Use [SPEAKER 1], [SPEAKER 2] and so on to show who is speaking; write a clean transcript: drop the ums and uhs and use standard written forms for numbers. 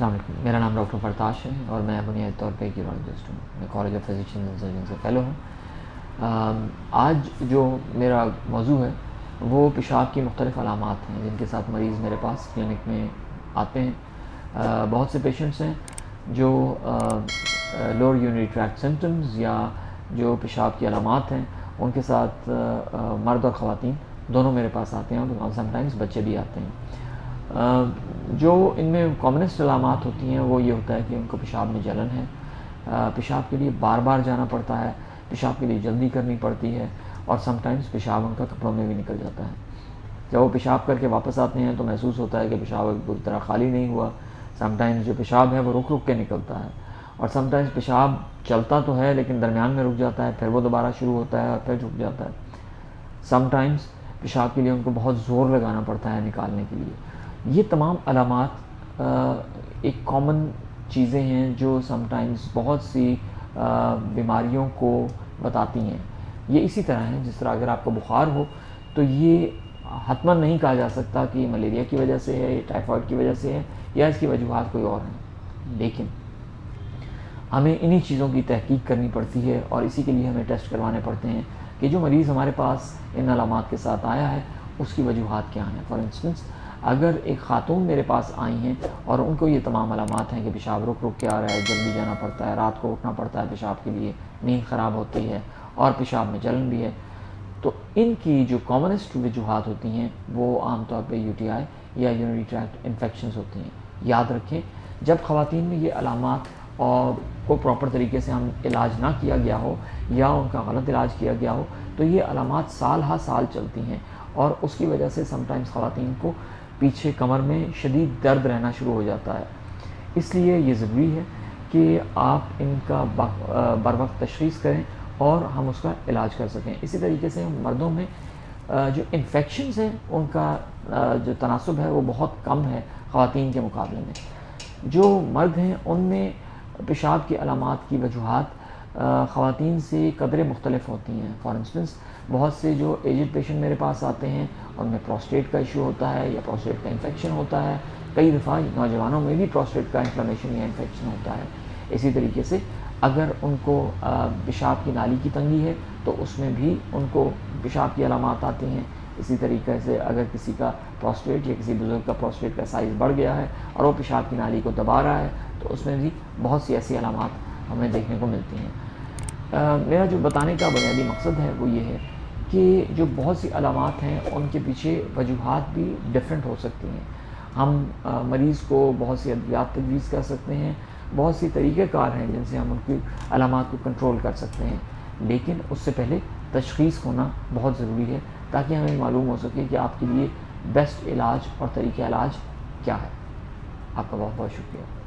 [SPEAKER 1] السلام علیکم، میرا نام ڈاکٹر فرتاش ہے اور میں بنیادی طور پہ ایک یورولوجسٹ ہوں. میں college of physician and surgeon سے فیلو ہوں. آج جو میرا موضوع ہے وہ پیشاب کی مختلف علامات ہیں جن کے ساتھ مریض میرے پاس کلینک میں آتے ہیں. بہت سے پیشنٹس ہیں جو لوور یورینری ٹریکٹ سمپٹمز یا جو پیشاب کی علامات ہیں ان کے ساتھ مرد اور خواتین دونوں میرے پاس آتے ہیں اور سم ٹائمز بچے بھی آتے ہیں. جو ان میں کامنسٹ علامات ہوتی ہیں وہ یہ ہوتا ہے کہ ان کو پیشاب میں جلن ہے، پیشاب کے لیے بار بار جانا پڑتا ہے، پیشاب کے لیے جلدی کرنی پڑتی ہے اور سم ٹائمز پیشاب ان کا کپڑوں میں بھی نکل جاتا ہے. جب وہ پیشاب کر کے واپس آتے ہیں تو محسوس ہوتا ہے کہ پیشاب پوری طرح خالی نہیں ہوا. سم ٹائمز جو پیشاب ہے وہ رک رک کے نکلتا ہے اور سم ٹائمز پیشاب چلتا تو ہے لیکن درمیان میں رک جاتا ہے، پھر وہ دوبارہ شروع ہوتا ہے اور پھر رک جاتا ہے. سم ٹائمز پیشاب کے لیے ان کو بہت زور لگانا پڑتا ہے نکالنے کے لیے. یہ تمام علامات ایک کامن چیزیں ہیں جو سم ٹائمز بہت سی بیماریوں کو بتاتی ہیں. یہ اسی طرح ہیں جس طرح اگر آپ کو بخار ہو تو یہ حتماً نہیں کہا جا سکتا کہ ملیریا کی وجہ سے ہے، ٹائیفائڈ کی وجہ سے ہے یا اس کی وجوہات کوئی اور ہیں، لیکن ہمیں انہی چیزوں کی تحقیق کرنی پڑتی ہے اور اسی کے لیے ہمیں ٹیسٹ کروانے پڑتے ہیں کہ جو مریض ہمارے پاس ان علامات کے ساتھ آیا ہے اس کی وجوہات کیا ہیں. فار انسٹنس اگر ایک خاتون میرے پاس آئی ہیں اور ان کو یہ تمام علامات ہیں کہ پیشاب رک رک کے آ رہا ہے، جلدی جانا پڑتا ہے، رات کو اٹھنا پڑتا ہے پیشاب کے لیے، نیند خراب ہوتی ہے اور پیشاب میں جلن بھی ہے، تو ان کی جو کامنسٹ وجوہات ہوتی ہیں وہ عام طور پہ یو ٹی آئی یا یورینری ٹریکٹ انفیکشنز ہوتی ہیں. یاد رکھیں جب خواتین میں یہ علامات اور کو پراپر طریقے سے ہم علاج نہ کیا گیا ہو یا ان کا غلط علاج کیا گیا ہو تو یہ علامات سال ہا سال چلتی ہیں اور اس کی وجہ سے سم ٹائمز خواتین کو پیچھے کمر میں شدید درد رہنا شروع ہو جاتا ہے. اس لیے یہ ضروری ہے کہ آپ ان کا بر وقت تشخیص کریں اور ہم اس کا علاج کر سکیں. اسی طریقے سے مردوں میں جو انفیکشنز ہیں ان کا جو تناسب ہے وہ بہت کم ہے خواتین کے مقابلے میں. جو مرد ہیں ان میں پیشاب کی علامات کی وجوہات خواتین سے قدرے مختلف ہوتی ہیں. فار انسٹنس بہت سے جو ایجڈ پیشنٹ میرے پاس آتے ہیں ان میں پروسٹیٹ کا ایشو ہوتا ہے یا پروسٹیٹ کا انفیکشن ہوتا ہے. کئی دفعہ نوجوانوں میں بھی پروسٹیٹ کا انفلیمیشن یا انفیکشن ہوتا ہے. اسی طریقے سے اگر ان کو پیشاب کی نالی کی تنگی ہے تو اس میں بھی ان کو پیشاب کی علامات آتی ہیں. اسی طریقے سے اگر کسی کا پروسٹیٹ یا کسی بزرگ کا پروسٹیٹ کا سائز بڑھ گیا ہے اور وہ پیشاب کی نالی کو دبا رہا ہے تو اس میں بھی بہت سی ایسی علامات ہمیں دیکھنے کو ملتی ہیں. میرا جو بتانے کا بنیادی مقصد ہے وہ یہ ہے کہ جو بہت سی علامات ہیں ان کے پیچھے وجوہات بھی ڈفرینٹ ہو سکتی ہیں. ہم مریض کو بہت سی ادویات تجویز کر سکتے ہیں، بہت سی طریقہ کار ہیں جن سے ہم ان کی علامات کو کنٹرول کر سکتے ہیں، لیکن اس سے پہلے تشخیص ہونا بہت ضروری ہے تاکہ ہمیں معلوم ہو سکے کہ آپ کے لیے بیسٹ علاج اور طریقہ علاج کیا ہے. آپ کا بہت بہت شکریہ.